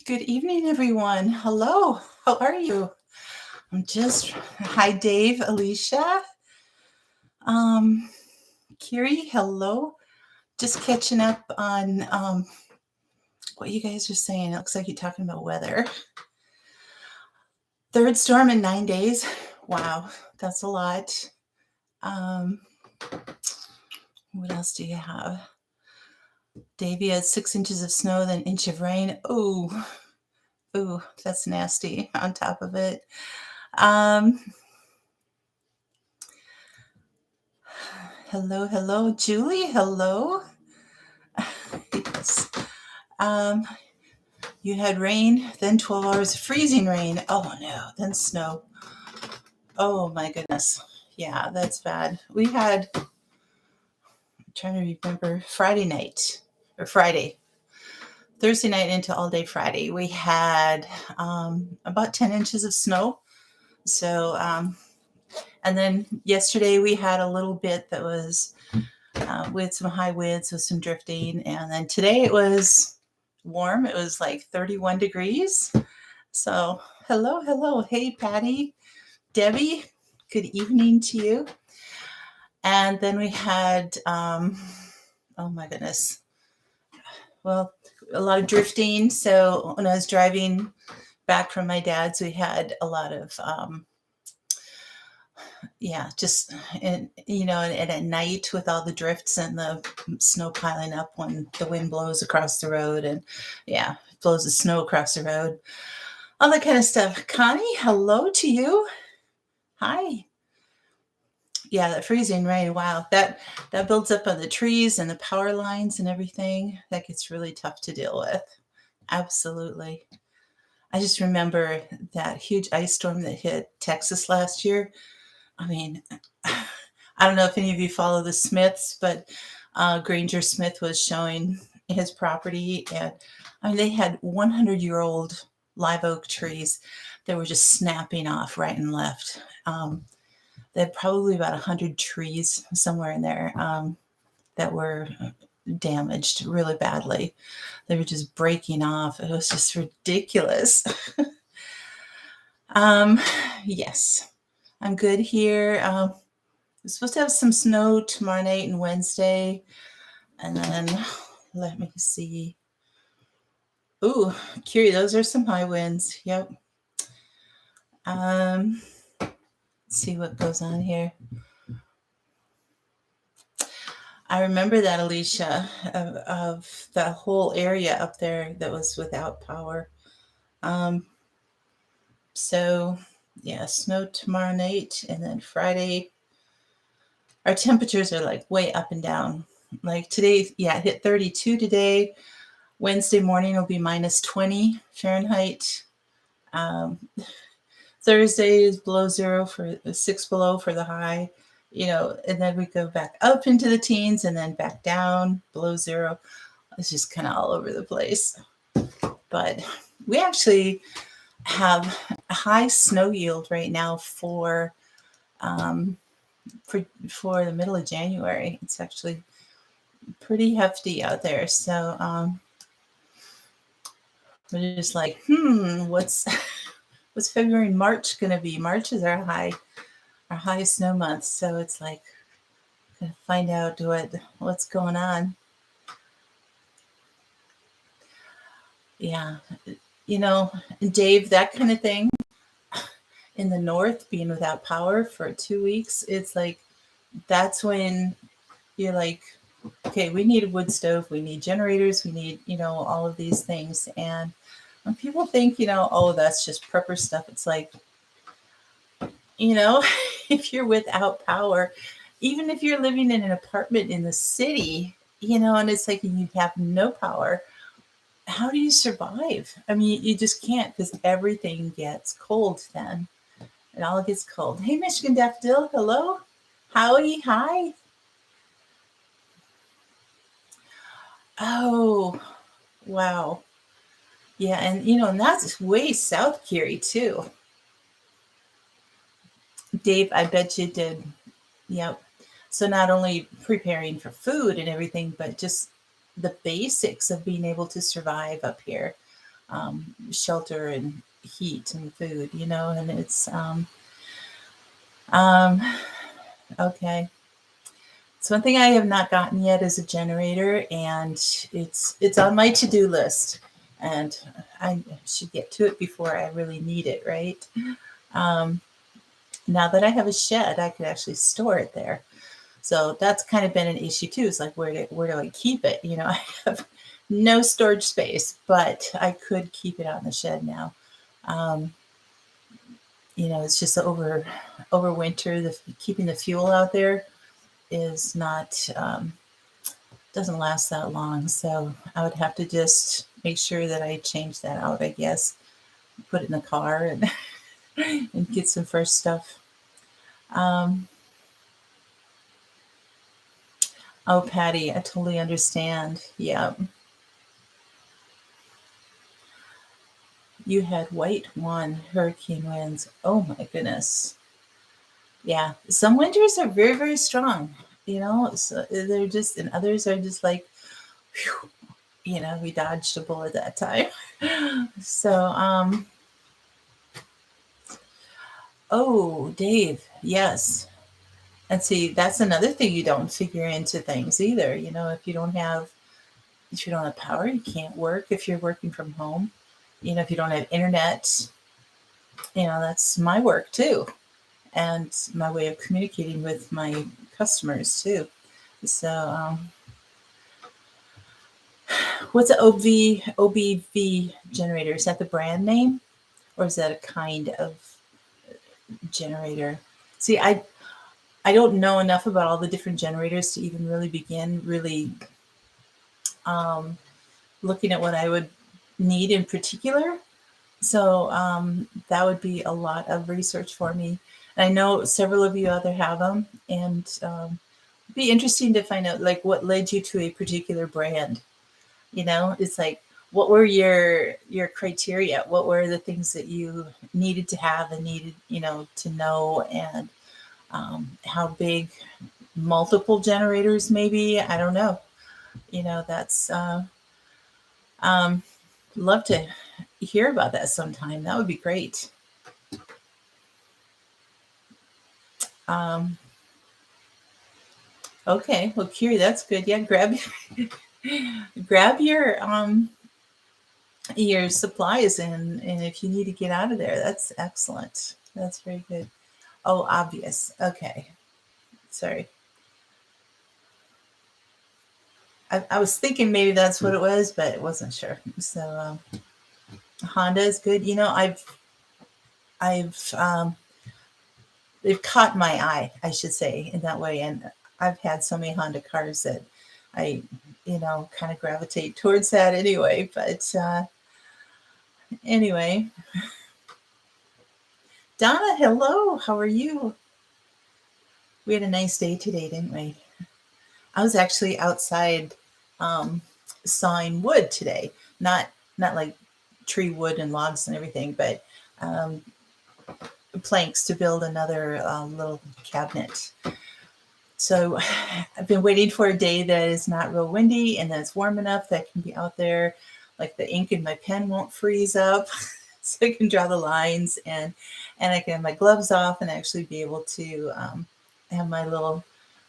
Good evening, everyone. Hello. How are you? Hi, Dave, Alicia, um, Kiri. Hello. Just catching up on what you guys are saying. It looks like you're talking about weather. Third storm in 9 days. Wow, that's a lot. Um, what else do you have? Davey had 6 inches of snow, then an inch of rain. Ooh, that's nasty on top of it. Um, hello, Julie. Hello. Yes. Um, you had rain, then 12 hours of freezing rain. Oh no, then snow. Oh my goodness. Yeah, that's bad. We had, I'm trying to remember, Friday night or Friday, Thursday night into all day Friday, we had about 10 inches of snow. So, and then yesterday we had a little bit that was with some high winds with some drifting. And then today it was warm. It was like 31 degrees. So, hello. Hey, Patty, Debbie, good evening to you. And then we had, oh my goodness, well, a lot of drifting. So, when I was driving back from my dad's, we had a lot of, and at night with all the drifts and the snow piling up when the wind blows across the road and blows the snow across the road, all that kind of stuff. Connie, hello to you. Hi. Yeah, that freezing rain. Wow, that builds up on the trees and the power lines and everything. That gets really tough to deal with. Absolutely. I just remember that huge ice storm that hit Texas last year. I mean, I don't know if any of you follow the Smiths, but Granger Smith was showing his property, and I mean, they had 100-year-old live oak trees that were just snapping off right and left. They had probably about 100 trees somewhere in there that were damaged really badly. They were just breaking off. It was just ridiculous. Yes, I'm good here. We're supposed to have some snow tomorrow night and Wednesday. And then let me see. Ooh, Curie, those are some high winds. Yep. Let's see what goes on here. I remember that, Alicia, of the whole area up there that was without power. So, yeah, snow tomorrow night, and then Friday. Our temperatures are like way up and down. Like today, yeah, it hit 32 today. Wednesday morning will be minus 20 Fahrenheit. Thursday is below zero for 6 below for the high, and then we go back up into the teens and then back down below zero. It's just kind of all over the place. But we actually have a high snow yield right now for the middle of January. It's actually pretty hefty out there. So we're just like, what's February and March going to be? March is our high snow month. So it's like, gonna find out what's going on. Yeah. Dave, that kind of thing in the north, being without power for 2 weeks, it's like, that's when you're like, okay, we need a wood stove, we need generators, we need, all of these things. And when people think, oh, that's just prepper stuff, it's like, if you're without power, even if you're living in an apartment in the city, and it's like you have no power, how do you survive? I mean, you just can't, because everything gets cold then. It all gets cold. Hey, Michigan Daffodil, hello. Howie, hi. Oh, wow. Yeah, and that's way south, Kiri, too. Dave, I bet you did. Yep. So not only preparing for food and everything, but just the basics of being able to survive up here. shelter and heat and food, and it's um, okay. So one thing I have not gotten yet is a generator, and it's on my to-do list, and I should get to it before I really need it, right? Um, Now that I have a shed, I could actually store it there. So that's kind of been an issue too. It's like where do I keep it? I have no storage space, but I could keep it out in the shed now. Um, it's just over winter, keeping the fuel out there is not doesn't last that long. So I would have to just make sure that I change that out, I guess. Put it in the car and and get some fresh stuff. Um, oh, Patty, I totally understand. Yeah. You had white one hurricane winds. Oh my goodness. Yeah. Some winters are very, very strong. So they're just, and others are just like, whew, we dodged a bullet that time. So, oh, Dave, yes. And see, that's another thing you don't figure into things either. If you don't have power, you can't work. If you're working from home, if you don't have internet, that's my work too, and my way of communicating with my customers too. So, what's an OBV generator? Is that the brand name, or is that a kind of generator? See, I don't know enough about all the different generators to even really begin um, looking at what I would need in particular. So that would be a lot of research for me. And I know several of you out there have them, and it'd be interesting to find out like what led you to a particular brand. It's like what were your criteria? What were the things that you needed to have and needed to know, and how big multiple generators maybe? I don't know. That's um, love to hear about that sometime. That would be great. Um, okay, well, Kiri, that's good. Yeah, grab your supplies, and if you need to get out of there, that's excellent. That's very good. Oh, obvious. Okay, sorry. I was thinking maybe that's what it was, but wasn't sure. So Honda is good. I've they've caught my eye, I should say, in that way. And I've had so many Honda cars that I, kind of gravitate towards that anyway. But anyway, Donna, hello. How are you? We had a nice day today, didn't we? I was actually outside um, sawing wood today. Not like tree wood and logs and everything, but um, planks to build another little cabinet. So I've been waiting for a day that is not real windy and that's warm enough that I can be out there. Like the ink in my pen won't freeze up, so I can draw the lines, and I can have my gloves off and actually be able to have my little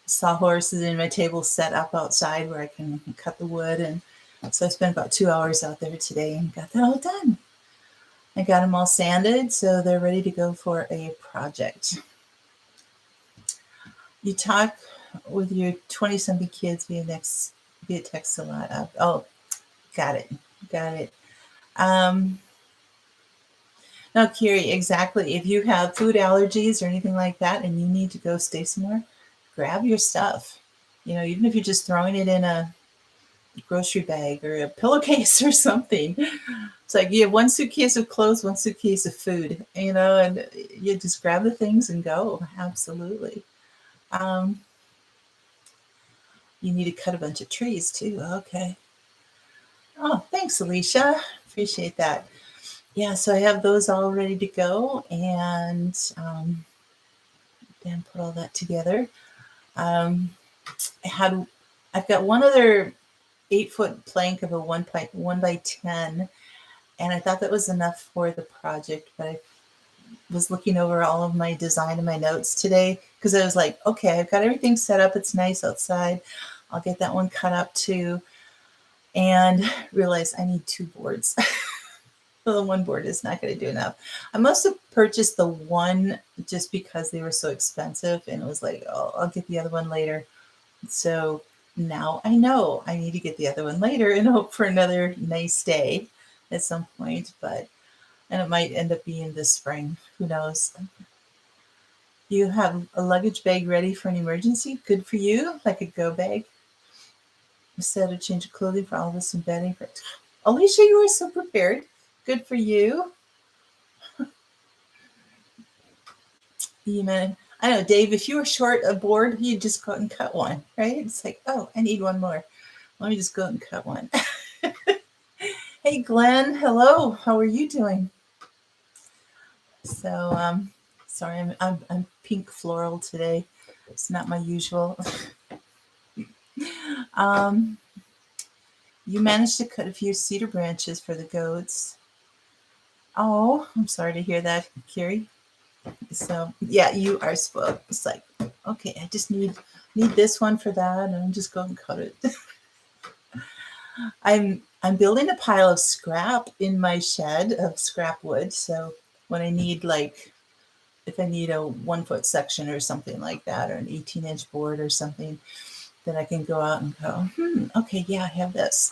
sawhorses and my table set up outside where I can cut the wood. And so I spent about 2 hours out there today and got that all done. I got them all sanded, so they're ready to go for a project. You talk with your 20-something kids via text a lot. Oh, got it. No, Kiri, exactly. If you have food allergies or anything like that and you need to go stay somewhere, grab your stuff. Even if you're just throwing it in a grocery bag or a pillowcase or something. It's like you have one suitcase of clothes, one suitcase of food, and you just grab the things and go. Absolutely. Um, you need to cut a bunch of trees too. Okay. Oh, thanks, Alicia. Appreciate that. Yeah, so I have those all ready to go, and then put all that together. I've got one other 8-foot plank of a 1 by 10 And I thought that was enough for the project, but I was looking over all of my design and my notes today because I was like, okay, I've got everything set up. It's nice outside. I'll get that one cut up too. And realized I need 2 boards. So the one board is not going to do enough. I must have purchased the one just because they were so expensive, and it was like, oh, I'll get the other one later. So now I know I need to get the other one later and hope for another nice day at some point. And it might end up being this spring. Who knows? You have a luggage bag ready for an emergency. Good for you, like a go bag. A set of change of clothing for all of us and bedding. Alicia, you are so prepared. Good for you. Man, I know, Dave, if you were short a board, you'd just go out and cut one, right? It's like, oh, I need one more. Let me just go out and cut one. Hey, Glenn, hello. How are you doing? So, sorry, I'm pink floral today. It's not my usual. You managed to cut a few cedar branches for the goats. Oh, I'm sorry to hear that, Carrie. So yeah, you are spoiled. It's like, okay, I just need this one for that, and I'm just going to cut it. I'm building a pile of scrap in my shed of scrap wood. So when I need, like, if I need a 1-foot section or something like that, or an 18-inch board or something, then I can go out and go, okay, yeah, I have this.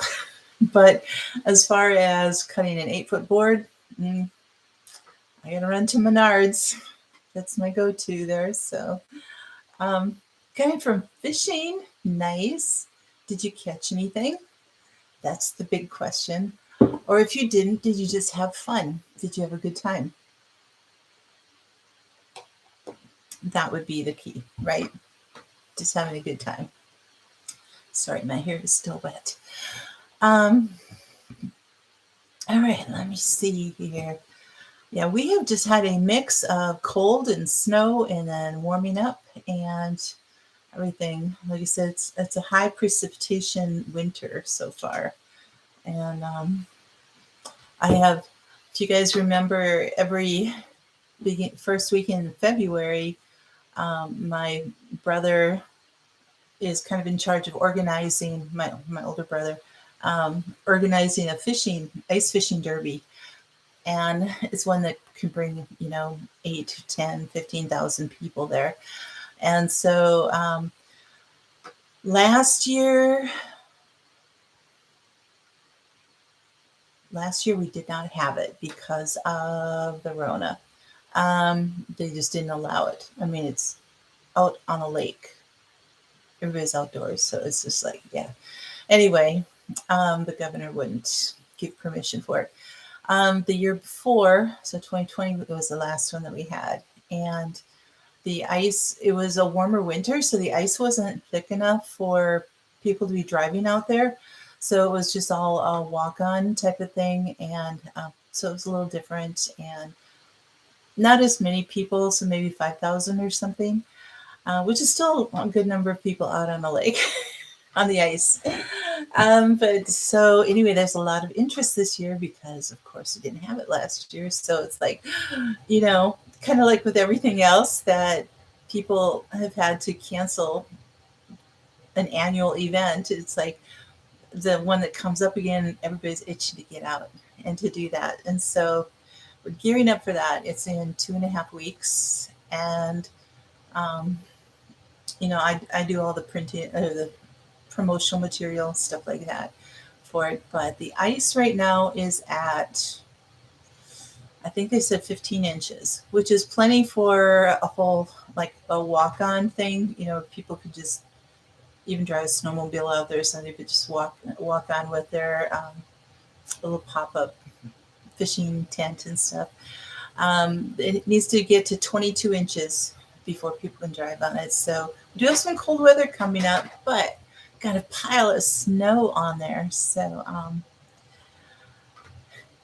But as far as cutting an 8-foot board, I gotta run to Menards. That's my go-to there. So, going from fishing, nice. Did you catch anything? That's the big question. Or if you didn't, did you just have fun? Did you have a good time? That would be the key, right? Just having a good time. Sorry, my hair is still wet. All right, let me see here. Yeah, we have just had a mix of cold and snow and then warming up and everything. Like I said, it's a high precipitation winter so far. And I have, if you guys remember, every first weekend in February, my brother is kind of in charge of organizing, my older brother, organizing a ice fishing derby. And it's one that can bring, 8, 10, 15,000 people there. And so last year we did not have it because of the Rona. They just didn't allow it. I mean, it's out on a lake. Everybody's outdoors, so it's just like, yeah. Anyway, the governor wouldn't give permission for it. The year before, so 2020 was the last one that we had. And the ice, it was a warmer winter, so the ice wasn't thick enough for people to be driving out there. So it was just all a walk-on type of thing. And so it was a little different and not as many people, so maybe 5,000 or something, which is still a good number of people out on the lake. On the ice. But so anyway, there's a lot of interest this year because, of course, we didn't have it last year. So it's like, kind of like with everything else that people have had to cancel an annual event. It's like the one that comes up again, everybody's itching to get out and to do that. And so we're gearing up for that. It's in 2.5 weeks. And, I do all the printing, the promotional material, stuff like that for it. But the ice right now is at, I think they said 15 inches, which is plenty for a whole, like a walk-on thing. People could just even drive a snowmobile out there, so they could just walk on with their little pop-up fishing tent and stuff. It needs to get to 22 inches before people can drive on it. So we do have some cold weather coming up, but got a pile of snow on there. So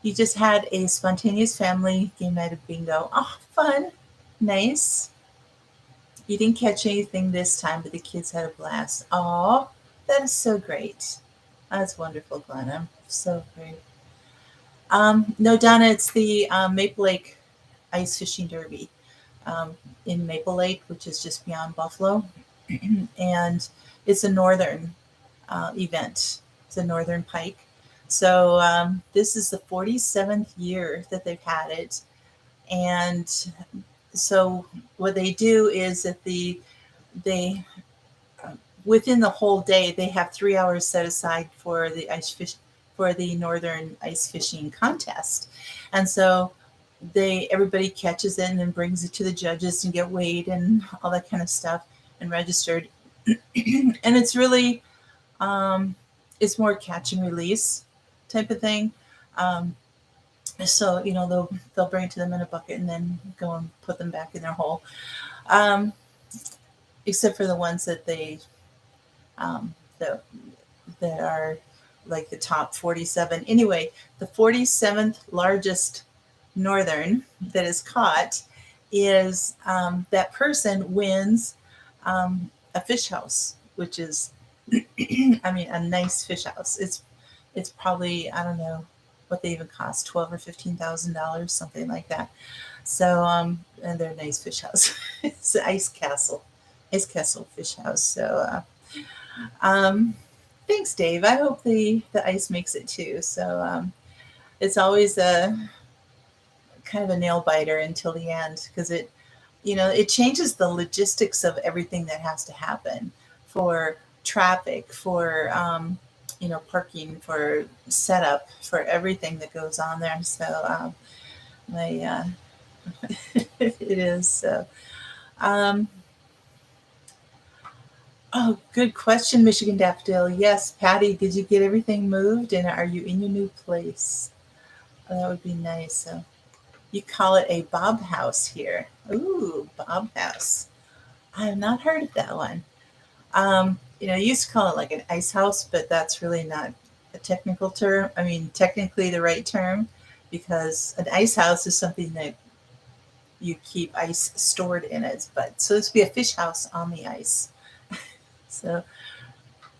you just had a spontaneous family game night of bingo. Oh, fun. Nice. You didn't catch anything this time, but the kids had a blast. Oh, that is so great. That's wonderful, Glenn. I'm so great. No, Donna, it's the Maple Lake Ice Fishing Derby in Maple Lake, which is just beyond Buffalo. And it's a northern event. It's a northern pike. So this is the 47th year that they've had it. And so what they do is that they within the whole day they have 3 hours set aside for the northern ice fishing contest. And so everybody catches it and then brings it to the judges and get weighed and all that kind of stuff and registered. And it's really it's more catch and release type of thing. So they'll bring it to them in a bucket and then go and put them back in their hole. Except for the ones that that are like the top 47. Anyway, the 47th largest northern that is caught is that person wins a fish house, which is, I mean, a nice fish house. It's probably, I don't know what they even cost, $12,000 or $15,000, something like that. So and they're a nice fish house. It's an ice castle fish house. So thanks, Dave. I hope the ice makes it too. So it's always a kind of a nail biter until the end, because it changes the logistics of everything that has to happen for traffic, for parking, for setup, for everything that goes on there. So it is. So oh, good question, Michigan Daffodil. Yes, Patty, did you get everything moved, and are you in your new place? Oh, that would be nice. So you call it a Bob house here. Ooh, Bob house. I have not heard of that one. I used to call it like an ice house, but that's really not a technical term. I mean, technically the right term, because an ice house is something that you keep ice stored in it. But so this would be a fish house on the ice. So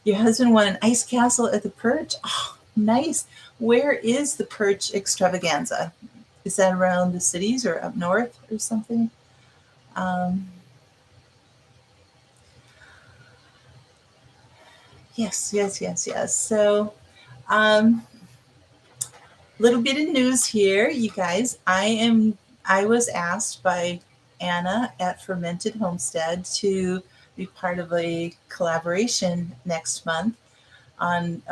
your husband won an ice castle at the Perch. Oh, nice. Where is the Perch extravaganza? Is that around the cities or up north or something? Yes. So, little bit of news here, you guys. I was asked by Anna at Fermented Homestead to be part of a collaboration next month on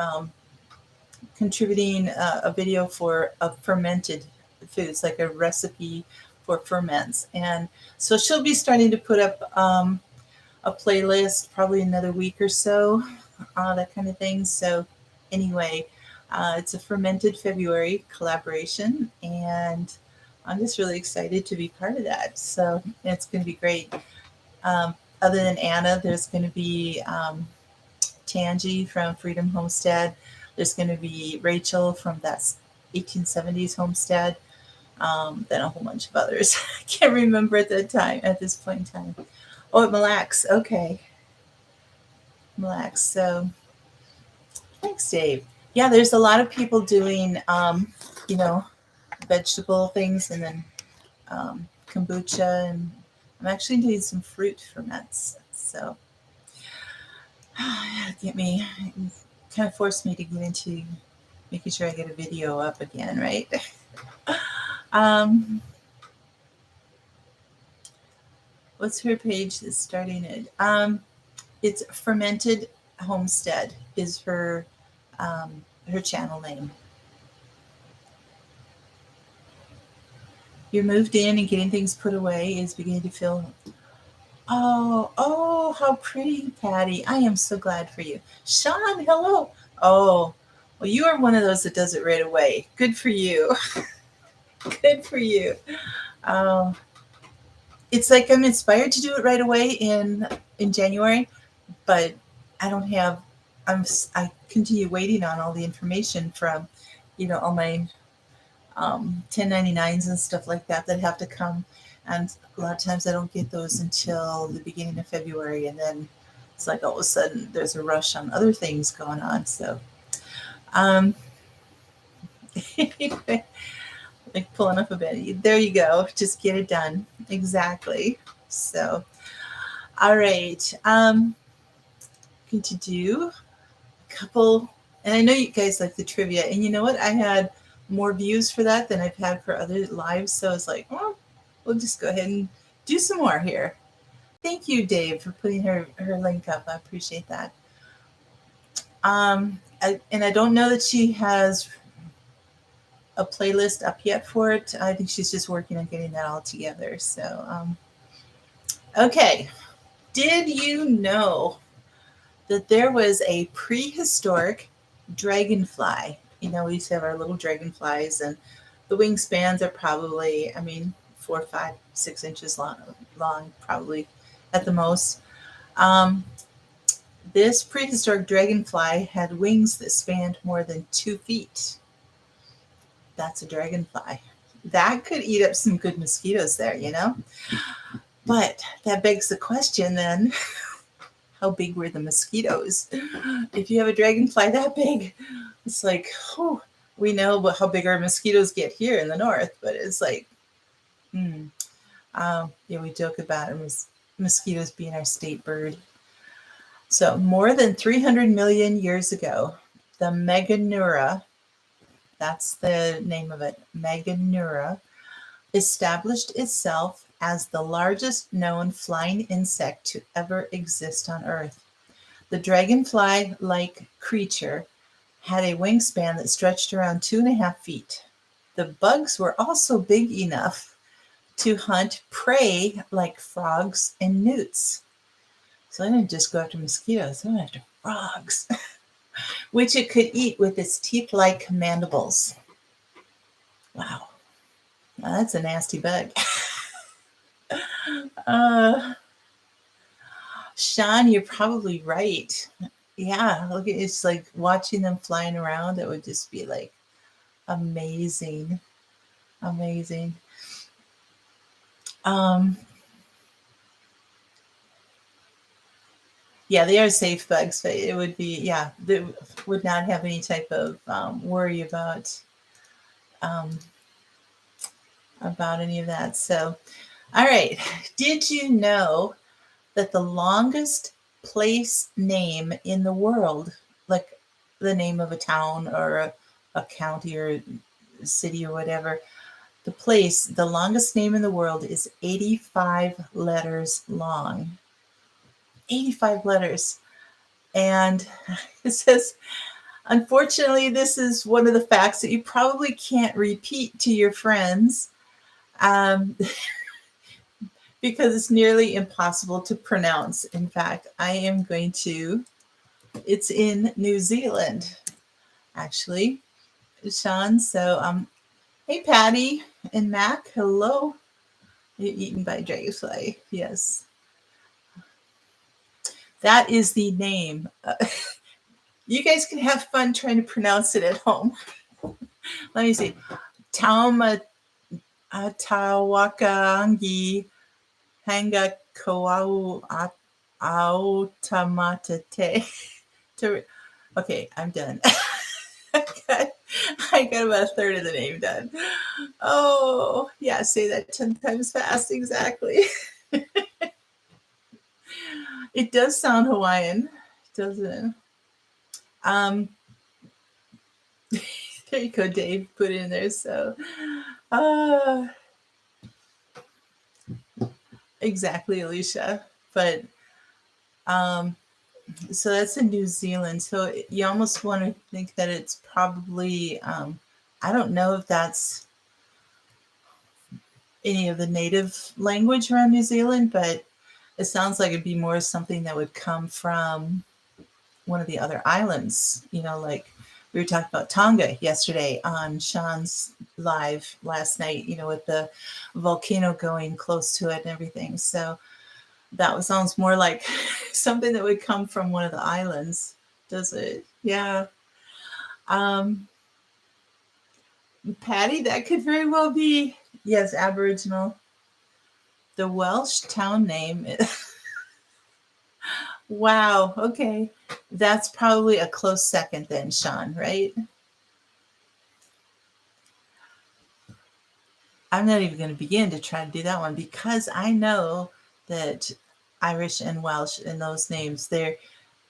contributing a video for fermented foods, like a recipe for ferments. And so she'll be starting to put up a playlist probably another week or so, that kind of thing. So anyway, it's a Fermented February collaboration, and I'm just really excited to be part of that. So it's going to be great. Other than Anna, there's going to be Tangi from Freedom Homestead. There's going to be Rachel from that 1870s homestead. Then a whole bunch of others. I can't remember at this point in time. Oh, at Mille Lacs. Okay. Mille Lacs. So thanks, Dave. Yeah, there's a lot of people doing, vegetable things, and then kombucha, and I'm actually doing some fruit ferments. So kind of forced me to get into making sure I get a video up again, right? What's her page that's starting it? It's Fermented Homestead is her channel name. You're moved in and getting things put away is beginning to feel. Oh, how pretty, Patty. I am so glad for you. Sean, hello. Oh, well, you are one of those that does it right away. Good for you. Good for you. It's like I'm inspired to do it right away in January, but I don't have. I continue waiting on all the information from, all my 1099s and stuff like that have to come, and a lot of times I don't get those until the beginning of February, and then it's like all of a sudden there's a rush on other things going on. So Like pulling up a bit. There you go. Just get it done. Exactly. So, all right. Going to do a couple, and I know you guys like the trivia, and you know what? I had more views for that than I've had for other lives, so I was like, well, we'll just go ahead and do some more here. Thank you, Dave, for putting her link up. I appreciate that. And I don't know that she has a playlist up yet for it. I think she's just working on getting that all together. So, okay. Did you know that there was a prehistoric dragonfly? You know, we used to have our little dragonflies, and the wingspans are probably, I mean, 4, 5, 6 inches long probably at the most. Um, this prehistoric dragonfly had wings that spanned more than 2 feet. That's a dragonfly. That could eat up some good mosquitoes there, you know? But that begs the question then, how big were the mosquitoes? If you have a dragonfly that big, it's like, oh, we know how big our mosquitoes get here in the north, but it's like, yeah, we joke about mosquitoes being our state bird. So more than 300 million years ago, the Meganeura, that's the name of it, Meganeura, established itself as the largest known flying insect to ever exist on Earth. The dragonfly-like creature had a wingspan that stretched around 2.5 feet. The bugs were also big enough to hunt prey like frogs and newts. So I didn't just go after mosquitoes, I went after frogs, which it could eat with its teeth-like mandibles. Wow, now that's a nasty bug. Sean, you're probably right. Yeah, look, it's like watching them flying around. It would just be like amazing, amazing. Yeah, they are safe bugs, but it would be, yeah, they would not have any type of worry about any of that. So, all right, did you know that the longest place name in the world, like the name of a town or a county or a city or whatever, the longest name in the world is 85 letters long. 85 letters. And it says, unfortunately, this is one of the facts that you probably can't repeat to your friends because it's nearly impossible to pronounce. In fact, I am going to, it's in New Zealand, actually, Sean. So, hey, Patty and Mac, hello. You're eaten by dragonfly, yes. That is the name. You guys can have fun trying to pronounce it at home. Let me see. Taumatawakangi hanga koau automatate. Okay, I'm done. I got about a third of the name done. Oh, yeah, say that 10 times fast, exactly. It does sound Hawaiian, doesn't it? There you go, Dave. Put it in there. So, exactly, Alicia. But so that's in New Zealand. So you almost want to think that it's probably. I don't know if that's any of the native language around New Zealand, but it sounds like it'd be more something that would come from one of the other islands. You know, like we were talking about Tonga yesterday on Sean's live last night, you know, with the volcano going close to it and everything. So that sounds more like something that would come from one of the islands, does it? Yeah. Patty, that could very well be, yes, Aboriginal. The Welsh town name is, wow, okay. That's probably a close second then, Sean, right? I'm not even going to begin to try to do that one because I know that Irish and Welsh and those names,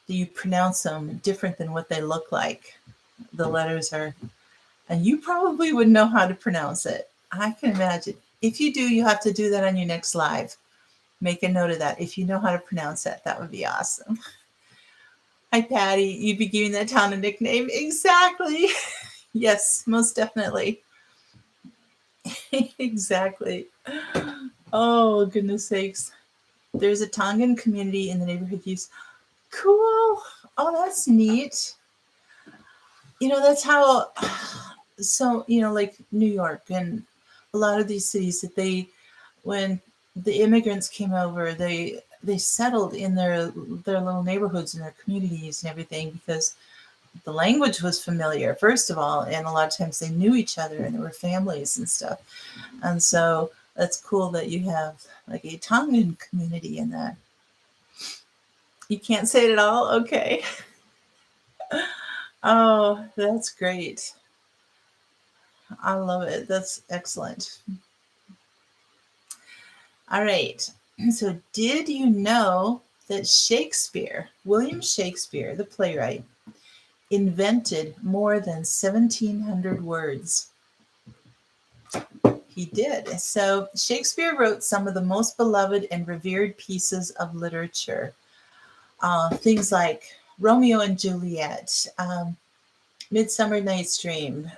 you pronounce them different than what they look like. The letters are, and you probably would know how to pronounce it. I can imagine. If you do, you have to do that on your next live. Make a note of that. If you know how to pronounce it, that would be awesome. Hi, Patty. You'd be giving that town a nickname. Exactly. Yes, most definitely. Exactly. Oh, goodness sakes. There's a Tongan community in the neighborhood use. Cool. Oh, that's neat. That's how, so, like New York and a lot of these cities when the immigrants came over, they settled in their little neighborhoods and their communities and everything because the language was familiar, first of all, and a lot of times they knew each other and there were families and stuff. And so that's cool that you have like a Tongan community in that. You can't say it at all? Okay. Oh, that's great. I love it. That's excellent. All right. So, did you know that William Shakespeare, the playwright, invented more than 1,700 words? He did. So, Shakespeare wrote some of the most beloved and revered pieces of literature. Things like Romeo and Juliet, Midsummer Night's Dream,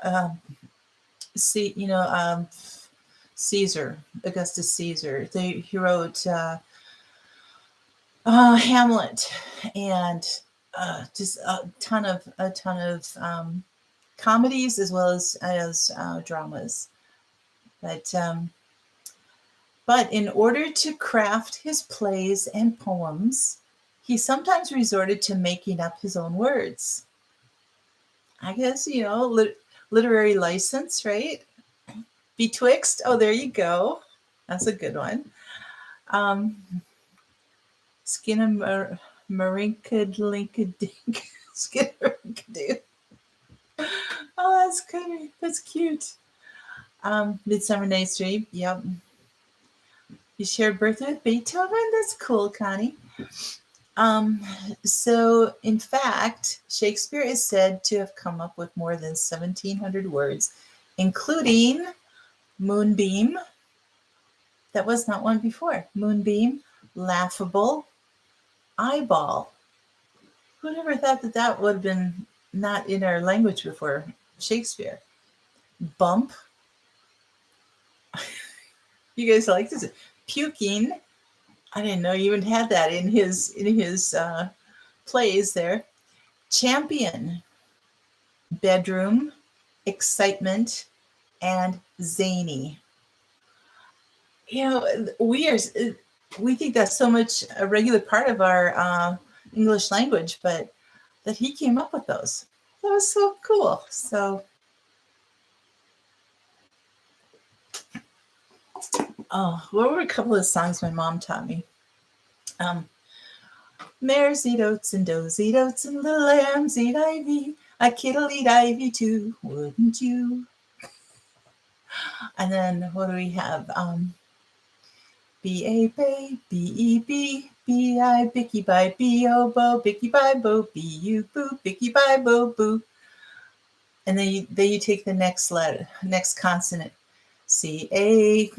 Caesar, Augustus Caesar. He wrote Hamlet, and just a ton of comedies as well as dramas. But in order to craft his plays and poems, he sometimes resorted to making up his own words. I guess, literary license, right? Betwixt. Oh, there you go. That's a good one. Skinamarinkadlinkadink. Skinamarinkadink. Oh, that's good. That's cute. Midsummer Night's Dream. Yep. You shared birthday with Beethoven? That's cool, Connie. So, in fact, Shakespeare is said to have come up with more than 1,700 words, including moonbeam. That was not one before. Moonbeam, laughable, eyeball. Who'd ever thought that would have been not in our language before Shakespeare? Bump. You guys like this? Puking. I didn't know you even had that in his plays there. Champion. Bedroom, excitement, and zany. We think that's so much a regular part of our English language, but that he came up with those. That was so cool. So, what were a couple of songs my mom taught me? Mares eat oats and does eat oats and little lambs eat ivy. A kid'll eat ivy too, wouldn't you? And then what do we have? B-A-Bay, B-E-B, B-I, Bicky Bye, B-O-Bo, Bicky Bye, Bo, B-U-Boo, Bicky Bye, Bo, Boo. And then you take the next consonant. C-A-K,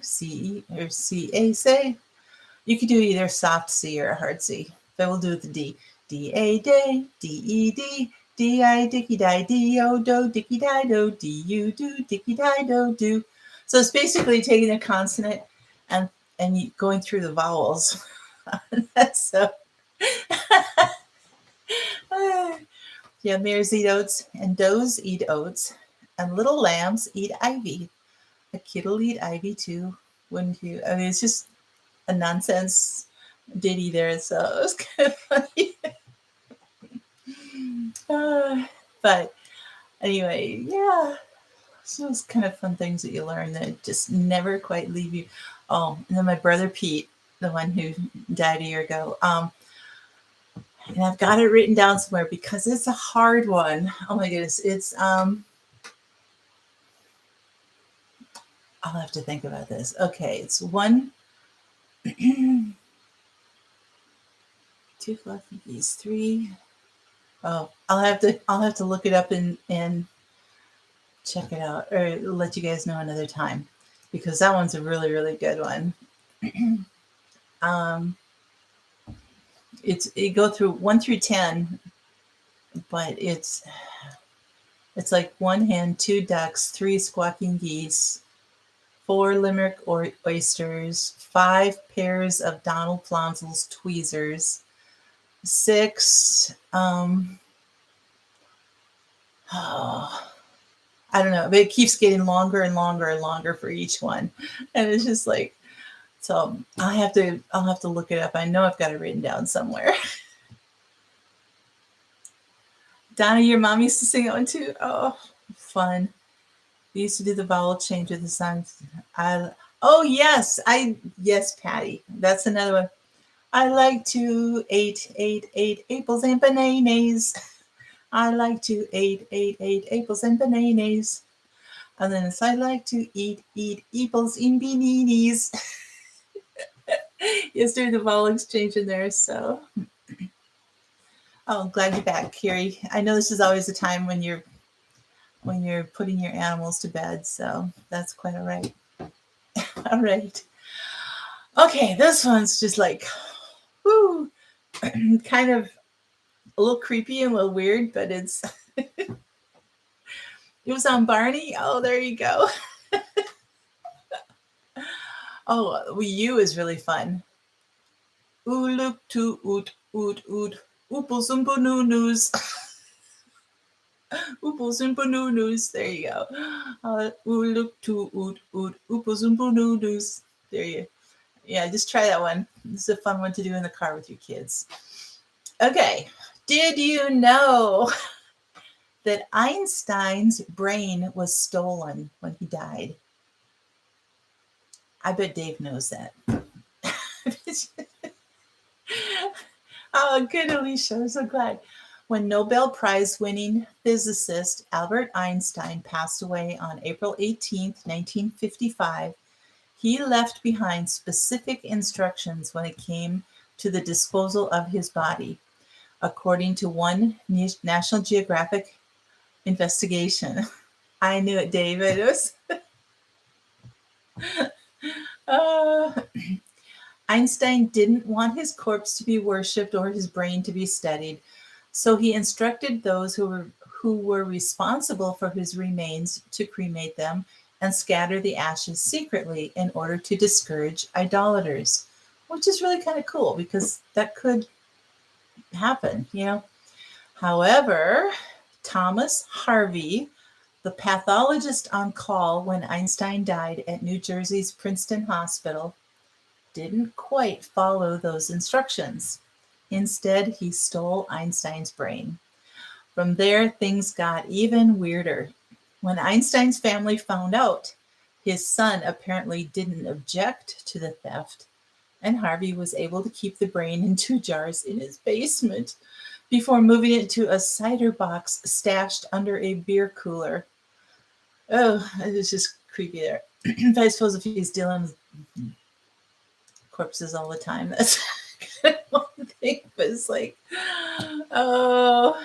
C-E, or C-A, say. You could do either a soft C or a hard C, but we'll do it the D. D-A-Day, D-E-D, D-I, Dicky Die, D-O-Do, Dicky Die, Do, D-U-Do, Dicky Die, Do, Do. So it's basically taking a consonant and going through the vowels. So, yeah, mares eat oats and does eat oats and little lambs eat ivy. A kid'll eat ivy too, wouldn't you? I mean, it's just a nonsense ditty there, so it was kind of funny. But anyway, yeah. So it's kind of fun things that you learn that just never quite leave you. Oh, and then my brother Pete, the one who died a year ago, and I've got it written down somewhere because it's a hard one. Oh my goodness, it's I'll have to think about this. Okay, it's one, two fluffy geese, three. Oh, I'll have to look it up and check it out, or let you guys know another time, because that one's a really, really good one. um, it go through 1 through 10, but it's like one hen, two ducks, three squawking geese, four limerick oysters, five pairs of Donald Flonsel's tweezers, six. Oh, I don't know, but it keeps getting longer and longer and longer for each one, and it's just like, so I'll have to look it up. I know I've got it written down somewhere. Donna, your mom used to sing that one too. Oh, fun. We used to do the vowel change with the songs. Oh yes, Patty. That's another one. I like to eat apples and bananas. I like to eat apples and bananas. And then it's I like to eat apples in beanies. Yes, there's the vowel exchange in there. So, oh, I'm glad you're back, Carrie. I know this is always a time when you're putting your animals to bed, so that's quite all right. All right. Okay, this one's just like, whoo, kind of a little creepy and a little weird, but it's it was on Barney. Oh, there you go. Oh, you is really fun. Ooh, look to oot oot oot. Ooples and banoonus. Ooples and banoonus. There you go. Ooh, look to oot oot. Ooples and banoonus. There you go. Yeah, just try that one. This is a fun one to do in the car with your kids. Okay. Did you know that Einstein's brain was stolen when he died? I bet Dave knows that. Oh, good, Alicia. I'm so glad. When Nobel Prize winning physicist Albert Einstein passed away on April 18th, 1955, he left behind specific instructions when it came to the disposal of his body, according to one National Geographic investigation. I knew it, David. It was. uh, Einstein didn't want his corpse to be worshipped or his brain to be studied, so he instructed those who were responsible for his remains to cremate them and scatter the ashes secretly in order to discourage idolaters, which is really kind of cool because that could happen, you know. However, Thomas Harvey, the pathologist on call when Einstein died at New Jersey's Princeton Hospital, didn't quite follow those instructions. Instead, he stole Einstein's brain. From there, things got even weirder. When Einstein's family found out, his son apparently didn't object to the theft, and Harvey was able to keep the brain in 2 jars in his basement before moving it to a cider box stashed under a beer cooler. Oh, it was just creepy there. But I suppose if he's dealing with corpses all the time, that's kind of one thing. But it's like, oh.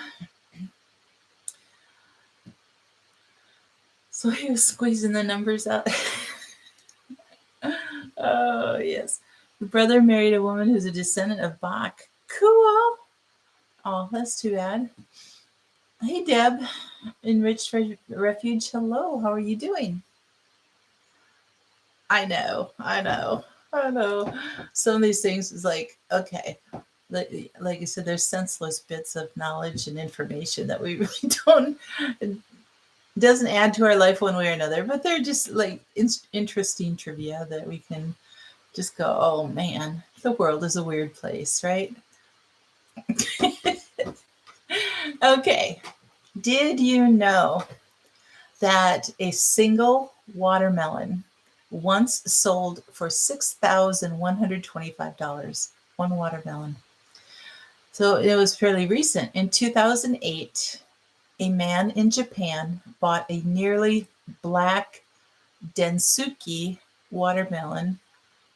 So he was squeezing the numbers out. Oh, yes. The brother married a woman who's a descendant of Bach. Cool. Oh, that's too bad. Hey, Deb, Enriched Refuge. Hello, how are you doing? I know. Some of these things is like, okay, like I said, there's senseless bits of knowledge and information that we really don't, it doesn't add to our life one way or another, but they're just like interesting trivia that we can just go, oh man, the world is a weird place, right? Okay. Did you know that a single watermelon once sold for $6,125? One watermelon. So it was fairly recent. In 2008, a man in Japan bought a nearly black Densuke watermelon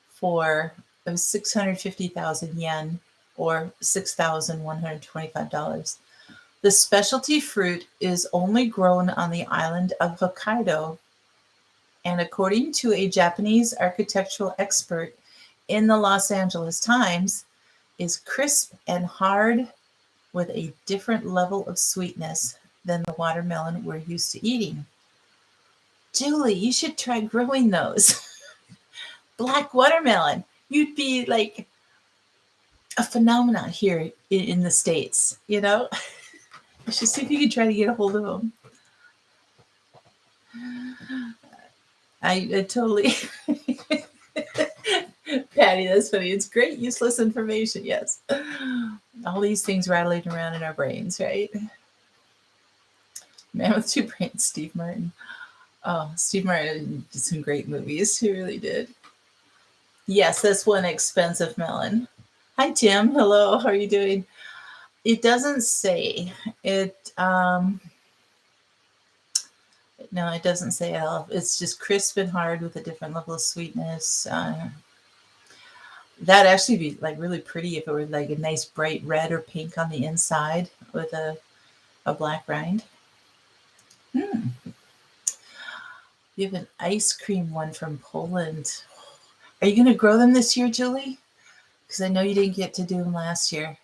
for it was 650,000 yen or $6,125. The specialty fruit is only grown on the island of Hokkaido, and according to a Japanese architectural expert in the Los Angeles Times, is crisp and hard with a different level of sweetness than the watermelon we're used to eating. Julie, you should try growing those. Black watermelon. You'd be like a phenomenon here in the States, you know? You should see if you can try to get a hold of them. I totally... Patty, that's funny. It's great, useless information, yes. All these things rattling around in our brains, right? Man with Two Brains, Steve Martin. Oh, Steve Martin did some great movies. He really did. Yes, that's one expensive melon. Hi, Tim. Hello. How are you doing? It doesn't say. No, it doesn't say at all. It's just crisp and hard with a different level of sweetness. That'd actually be like really pretty if it were like a nice bright red or pink on the inside with a black rind. You have an ice cream one from Poland. Are you going to grow them this year, Julie? Because I know you didn't get to do them last year.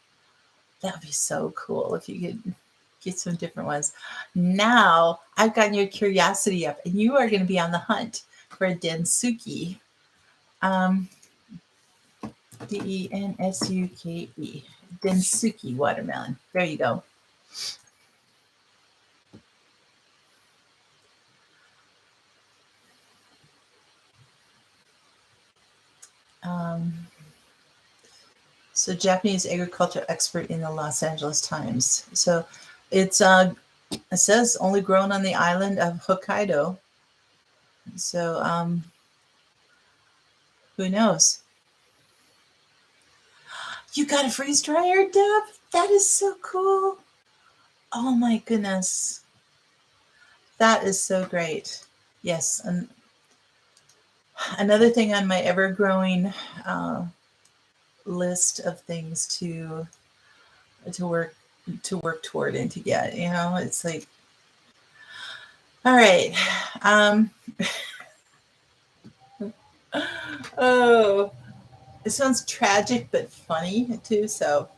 That would be so cool if you could get some different ones. Now I've gotten your curiosity up, and you are going to be on the hunt for a Densuke. Densuke. Densuke watermelon. There you go. So Japanese agriculture expert in the Los Angeles Times. So it says only grown on the island of Hokkaido. So who knows? You got a freeze dryer, Deb? That is so cool. Oh my goodness. That is so great. Yes. And another thing on my ever-growing list of things to work toward and to get, you know, it's like, all right. Oh, it sounds tragic but funny too. So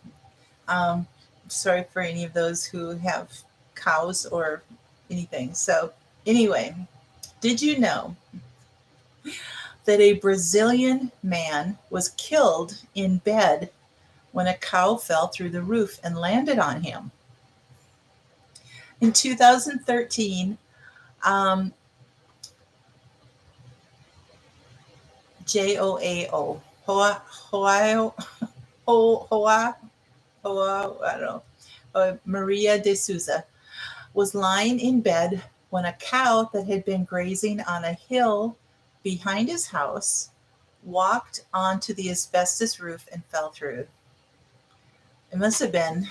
sorry for any of those who have cows or anything. So anyway, did you know that a Brazilian man was killed in bed when a cow fell through the roof and landed on him? In 2013, JOAO, I don't know, Maria de Souza, was lying in bed when a cow that had been grazing on a hill behind his house walked onto the asbestos roof and fell through. It must have been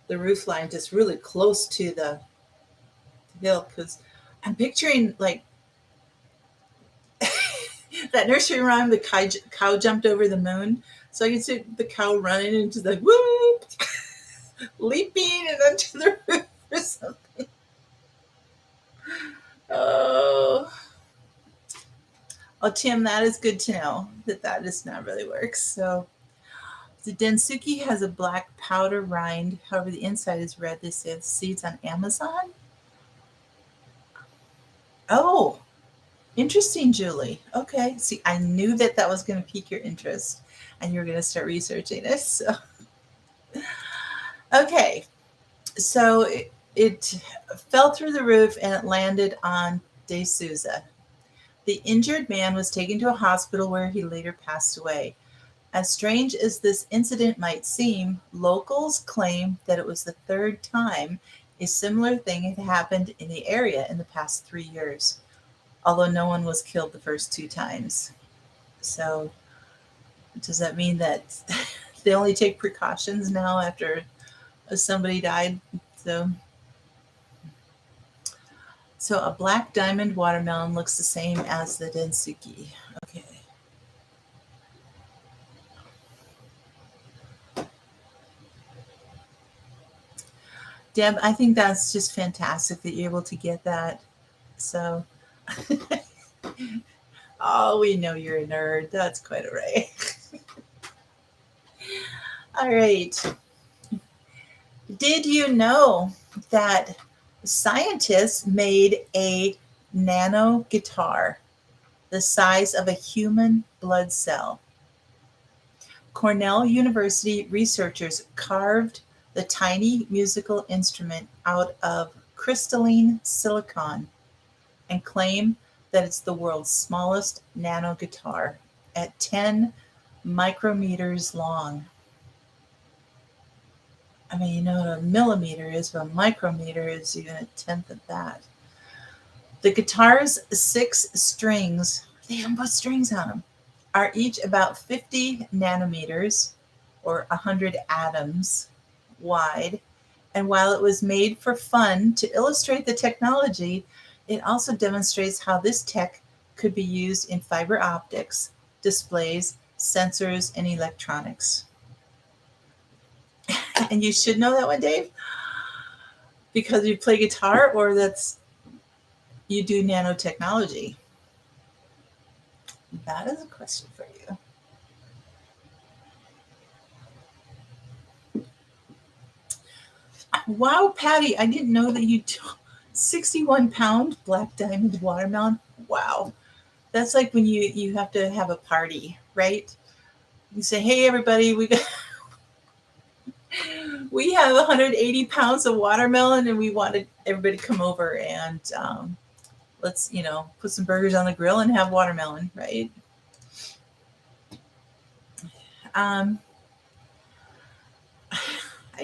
the roof line just really close to the hill, because I'm picturing like that nursery rhyme, the cow jumped over the moon. So I can see the cow running into the whoop, leaping and onto the roof or something. Oh, Tim, that is good to know that does not really work. So the Densuke has a black powder rind. However, the inside is red. They say the seeds on Amazon. Oh, interesting, Julie. Okay. See, I knew that was going to pique your interest and you were going to start researching this. So. Okay. So it fell through the roof and it landed on De Souza. The injured man was taken to a hospital where he later passed away. As strange as this incident might seem, locals claim that it was the third time a similar thing had happened in the area in the past 3 years, although no one was killed the first 2 times. So does that mean that they only take precautions now after somebody died? So So a black diamond watermelon looks the same as the Densuke. Okay. Deb, I think that's just fantastic that you're able to get that. So, oh, we know you're a nerd. That's quite all right. All right. Did you know that scientists made a nano guitar the size of a human blood cell? Cornell University researchers carved the tiny musical instrument out of crystalline silicon and claim that it's the world's smallest nano guitar at 10 micrometers long. I mean, you know what a millimeter is, but a micrometer is even a tenth of that. The guitar's 6 strings, they don't put strings on them, are each about 50 nanometers or 100 atoms wide. And while it was made for fun to illustrate the technology, it also demonstrates how this tech could be used in fiber optics, displays, sensors, and electronics. And you should know that one, Dave, because you play guitar or that's you do nanotechnology. That is a question for you. Wow, Patty, I didn't know that you took 61-pound black diamond watermelon. Wow. That's like when you have to have a party, right? You say, hey, everybody, we have 180 pounds of watermelon and we wanted everybody to come over and let's, put some burgers on the grill and have watermelon, right? I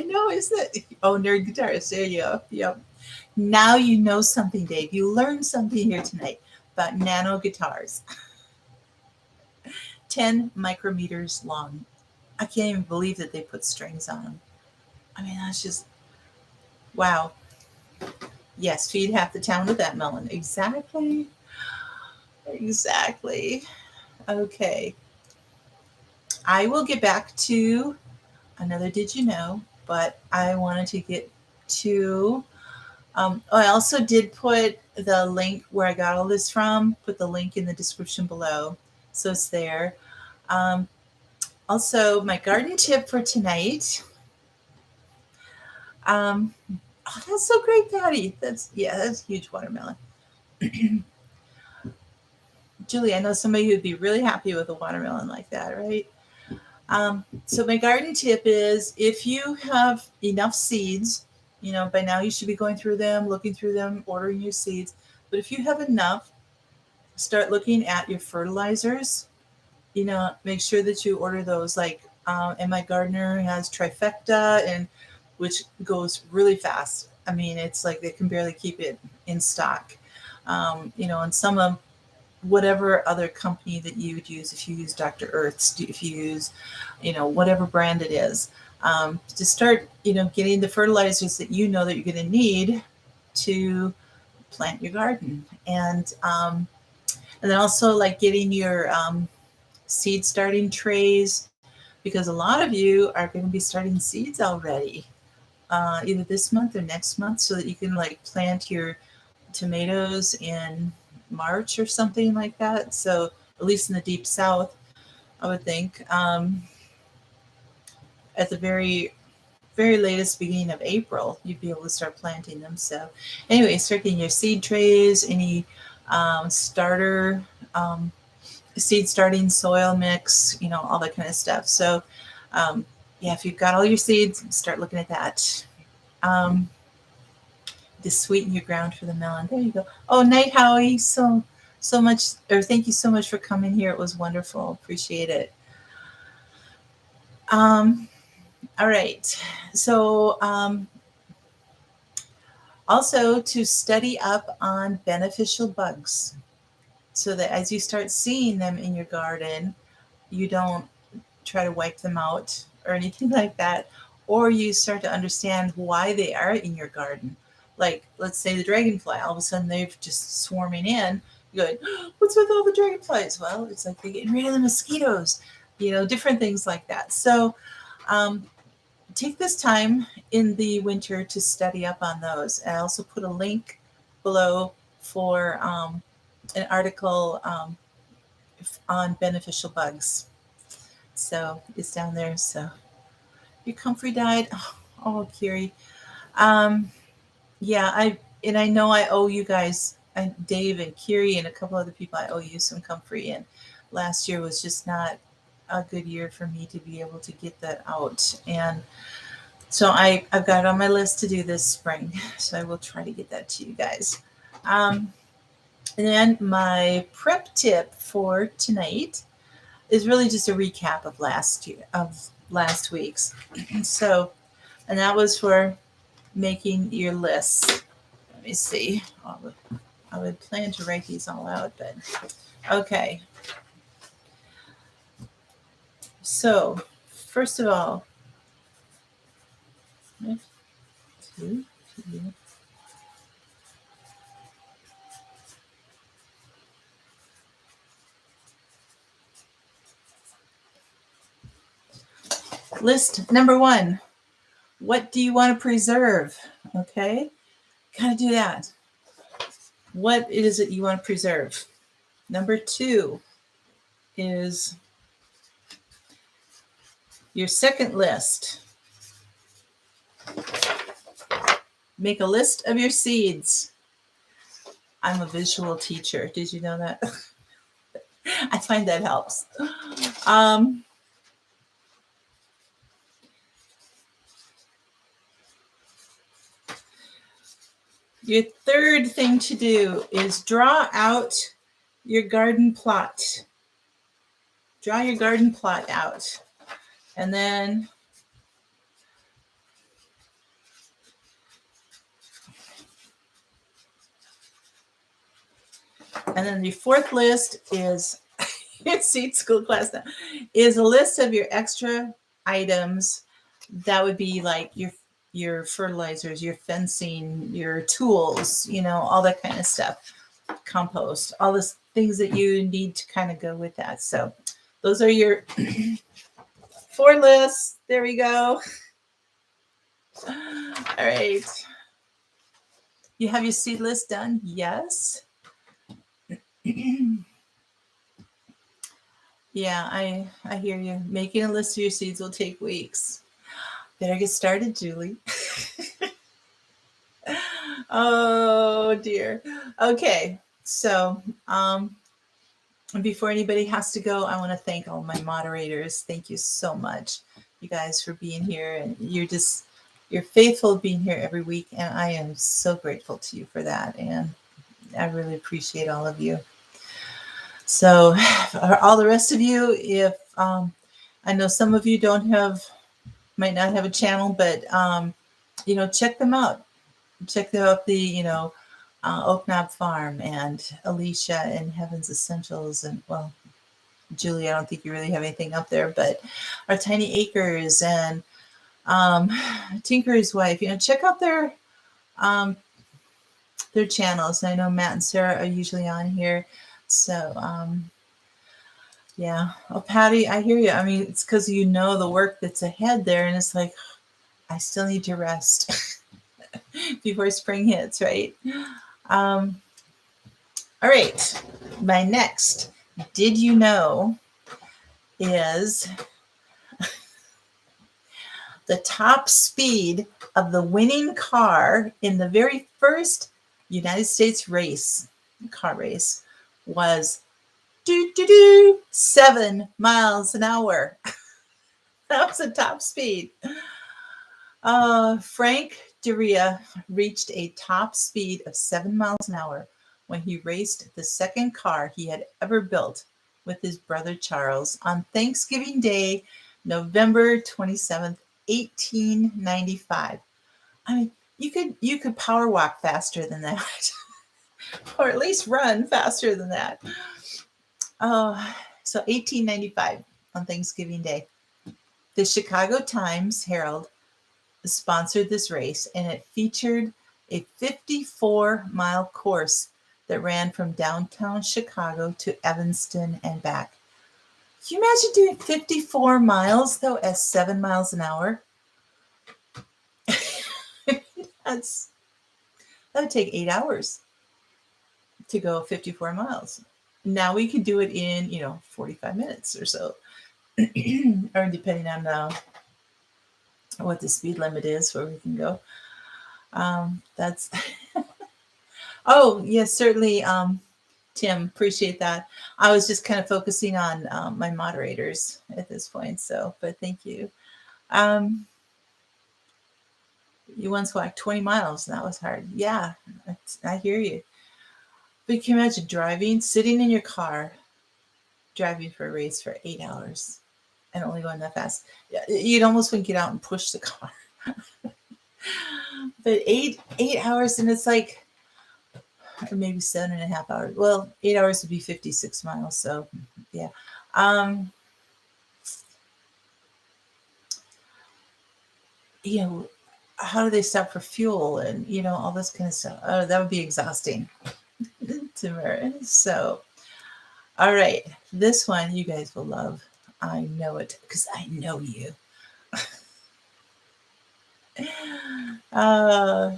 know, isn't it? Oh, nerd guitarist. There you go. Yep. Now you know something, Dave. You learned something here tonight about nano guitars. 10 micrometers long. I can't even believe that they put strings on them. I mean, that's just, wow. Yes, feed half the town with that melon. Exactly. Exactly. Okay. I will get back to another Did You Know, but I wanted to get to, I also did put the link where I got all this from, put the link in the description below. So it's there. Also, my garden tip for tonight. Oh, that's so great, Patty. That's huge watermelon. Julie, I know somebody who'd be really happy with a watermelon like that, right? So my garden tip is if you have enough seeds, by now you should be going through them, looking through them, ordering your seeds. But if you have enough, start looking at your fertilizers. Make sure that you order those. Like, and my gardener has trifecta, and which goes really fast. I mean, it's like they can barely keep it in stock. And some of whatever other company that you would use, if you use Dr. Earth's, if you use, whatever brand it is, to start, getting the fertilizers that that you're going to need to plant your garden. And then also like getting your seed starting trays, because a lot of you are going to be starting seeds already, either this month or next month, so that you can like plant your tomatoes in March or something like that. So at least in the deep south, I would think, at the very very latest beginning of April, you'd be able to start planting them. So anyway, start getting your seed trays, any starter seed starting soil mix, all that kind of stuff. So if you've got all your seeds, start looking at that. To sweeten your ground for the melon. There you go. Oh, night, Howie. So much, or thank you so much for coming here. It was wonderful. Appreciate it. All right. So also to study up on beneficial bugs, so that as you start seeing them in your garden, you don't try to wipe them out or anything like that, or you start to understand why they are in your garden. like, let's say the dragonfly, all of a sudden they're just swarming in. You're going, what's with all the dragonflies? Well, it's like they're getting rid of the mosquitoes, different things like that. So take this time in the winter to study up on those. I also put a link below for an article on beneficial bugs. So it's down there. So your comfrey died. Oh, Kiri. Yeah, I know I owe you guys, Dave and Kiri and a couple other people, I owe you some comfrey. And last year was just not a good year for me to be able to get that out. And so I've got it on my list to do this spring. So I will try to get that to you guys. And then my prep tip for tonight is really just a recap of last week's. So, and that was for making your lists. Let me see. I would plan to write these all out, but okay. So, first of all, list number 1. What do you want to preserve? Okay, gotta do that. What is it you want to preserve? Number 2 is your second list. Make a list of your seeds. I'm a visual teacher. Did you know that? I find that helps. Your third thing to do is draw out your garden plot. Draw your garden plot out. And then the fourth list is your seed school class now, is a list of your extra items. That would be like your fertilizers, your fencing, your tools, all that kind of stuff, compost, all the things that you need to kind of go with that. So those are your 4 lists. There we go. All right. You have your seed list done? Yes. Yeah, I hear you. Making a list of your seeds will take weeks. Better get started, Julie. Oh dear. Okay, so before anybody has to go, I want to thank all my moderators. Thank you so much, you guys, for being here, and you're faithful being here every week, and I am so grateful to you for that, and I really appreciate all of you. So all the rest of you, if I know some of you might not have a channel, but check them out. Check out the Oak Knob Farm and Alicia and Heaven's Essentials, and well, Julie, I don't think you really have anything up there, but our Tiny Acres and Tinker's Wife. Check out their channels. And I know Matt and Sarah are usually on here. So, yeah. Oh, Patty, I hear you. I mean, it's because the work that's ahead there, and it's like, I still need to rest before spring hits, right? All right. My next, did you know, is the top speed of the winning car in the very first United States car race was 7 miles an hour. That was the top speed. Frank Duria reached a top speed of 7 miles an hour when he raced the second car he had ever built with his brother Charles on Thanksgiving Day, November 27th, 1895. I mean, you could power walk faster than that, or at least run faster than that. So 1895 on Thanksgiving Day. The Chicago Times-Herald sponsored this race, and it featured a 54-mile course that ran from downtown Chicago to Evanston and back. Can you imagine doing 54 miles, though, at 7 miles an hour? That would take 8 hours to go 54 miles. Now we could do it in, 45 minutes or so, or depending on what the speed limit is where we can go. That's oh yes, certainly, Tim, appreciate that. I was just kind of focusing on my moderators at this point, but thank you. You once walked 20 miles and that was hard. Yeah, I hear you. But can you imagine sitting in your car, driving for a race for 8 hours and only going that fast? You'd almost want to get out and push the car. But 8 hours, and it's like, or maybe 7.5 hours. Well, 8 hours would be 56 miles. So yeah. How do they stop for fuel and, all this kind of stuff? Oh, that would be exhausting. So, all right. This one you guys will love. I know it because I know you.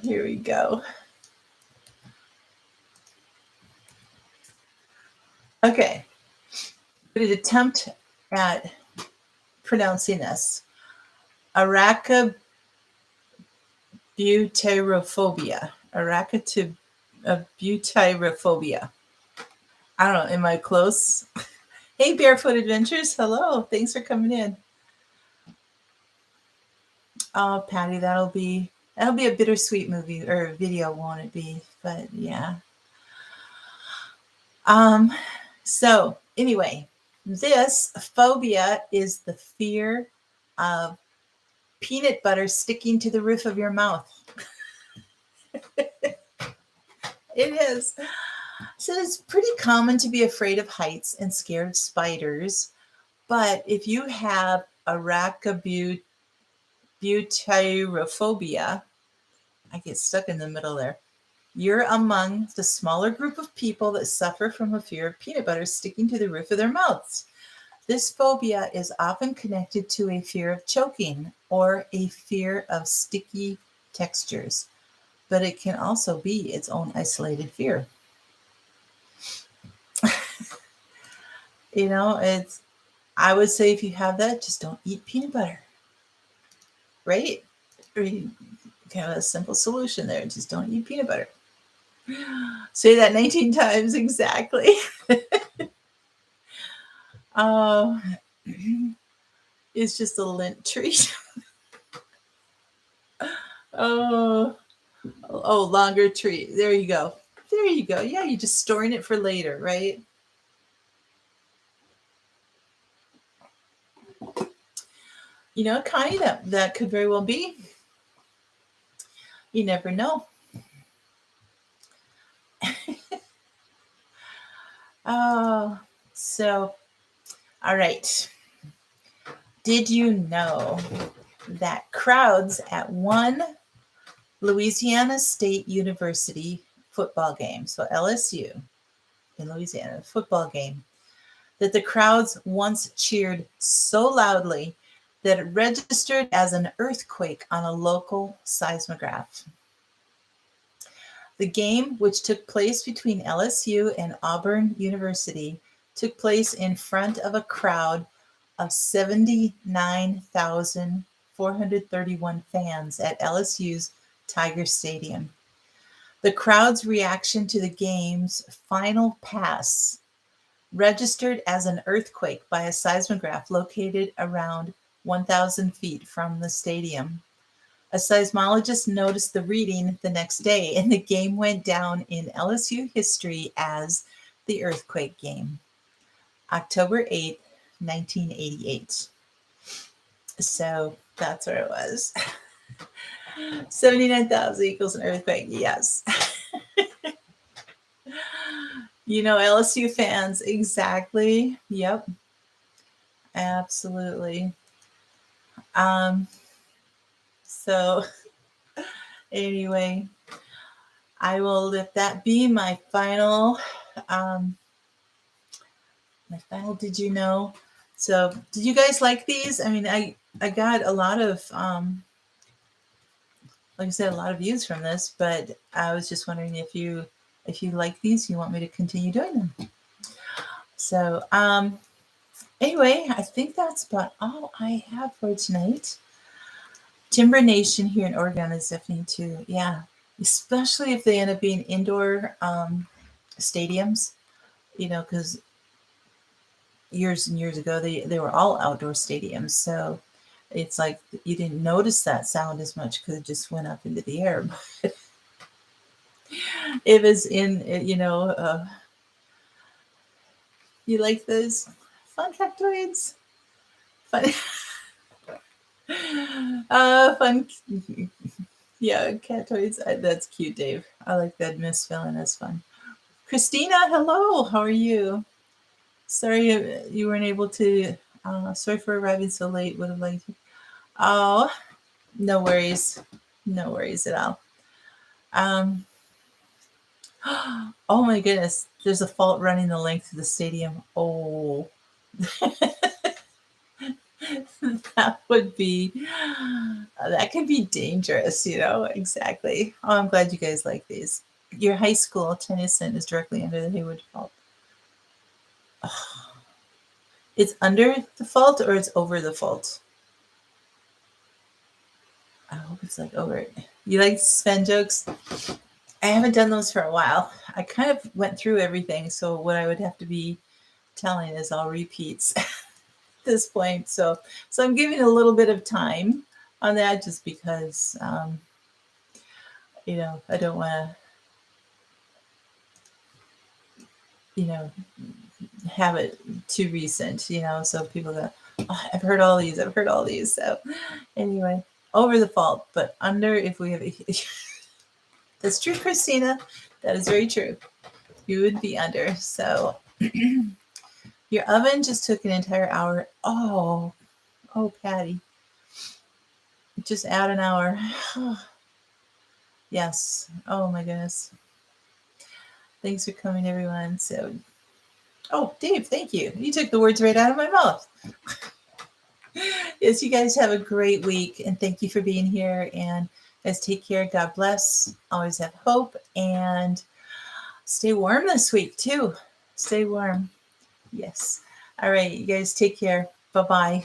Here we go. Okay. But an attempt at pronouncing this. Arachabutyrophobia. Arachabutyrophobia. I don't know. Am I close? Hey, Barefoot Adventures. Hello. Thanks for coming in. Oh, Patty, that'll be a bittersweet movie or video, won't it be? But yeah. So anyway, this phobia is the fear of peanut butter sticking to the roof of your mouth. It is. So it's pretty common to be afraid of heights and scared of spiders. But if you have arachabutyrophobia, I get stuck in the middle there. You're among the smaller group of people that suffer from a fear of peanut butter sticking to the roof of their mouths. This phobia is often connected to a fear of choking or a fear of sticky textures, but it can also be its own isolated fear. I would say if you have that, just don't eat peanut butter. Right? Kind of a simple solution there. Just don't eat peanut butter. Say that 19 times exactly. It's just a lint treat. Oh, longer treat. There you go. Yeah, you're just storing it for later, right? Connie, that could very well be. You never know. So, all right. Did you know that crowds at one Louisiana State University football game, so LSU in Louisiana, football game, that the crowds once cheered so loudly that it registered as an earthquake on a local seismograph? The game, which took place between LSU and Auburn University, took place in front of a crowd of 79,431 fans at LSU's Tiger Stadium. The crowd's reaction to the game's final pass registered as an earthquake by a seismograph located around 1,000 feet from the stadium. A seismologist noticed the reading the next day, and the game went down in LSU history as the earthquake game. October 8th, 1988. So that's where it was. 79,000 equals an earthquake. Yes. LSU fans. Exactly. Yep. Absolutely. So anyway, I will let that be my final did you know? So did you guys like these? I mean, I got a lot of like I said, a lot of views from this, but I was just wondering if you like these, you want me to continue doing them. So anyway, I think that's about all I have for tonight. Timber Nation here in Oregon is definitely too, yeah, especially if they end up being indoor stadiums, you know, because years and years ago they were all outdoor stadiums, so it's like you didn't notice that sound as much because it just went up into the air. But it was in, you know, you like those fun factoids? Fun, fun, yeah, catoids. That's cute, Dave. I like that misspelling. That's fun. Christina, hello. How are you? Sorry you weren't able to. Sorry for arriving so late. Would have liked. Oh, no worries. No worries at all. Oh my goodness. There's a fault running the length of the stadium. Oh. That would be, that could be dangerous, you know? Exactly. Oh, I'm glad you guys like these. Your high school, Tennyson, is directly under the Hayward Fault. Oh. It's under the fault or it's over the fault? I hope it's like over it. You like Sven jokes? I haven't done those for a while. I kind of went through everything, so what I would have to be telling is all repeats at this point. So I'm giving a little bit of time on that just because, you know, I don't want to, you know, have it too recent, you know, so people go, oh, I've heard all these. So anyway, over the fault, but under if we have, that's true, Christina. That is very true. You would be under. So your oven just took an entire hour. Oh, Patty. Just add an hour. Yes. Oh my goodness. Thanks for coming, everyone. So, oh, Dave, thank you. You took the words right out of my mouth. Yes, you guys have a great week, and thank you for being here. And guys, take care. God bless. Always have hope, and stay warm this week too. Stay warm. Yes. All right, you guys take care. Bye-bye.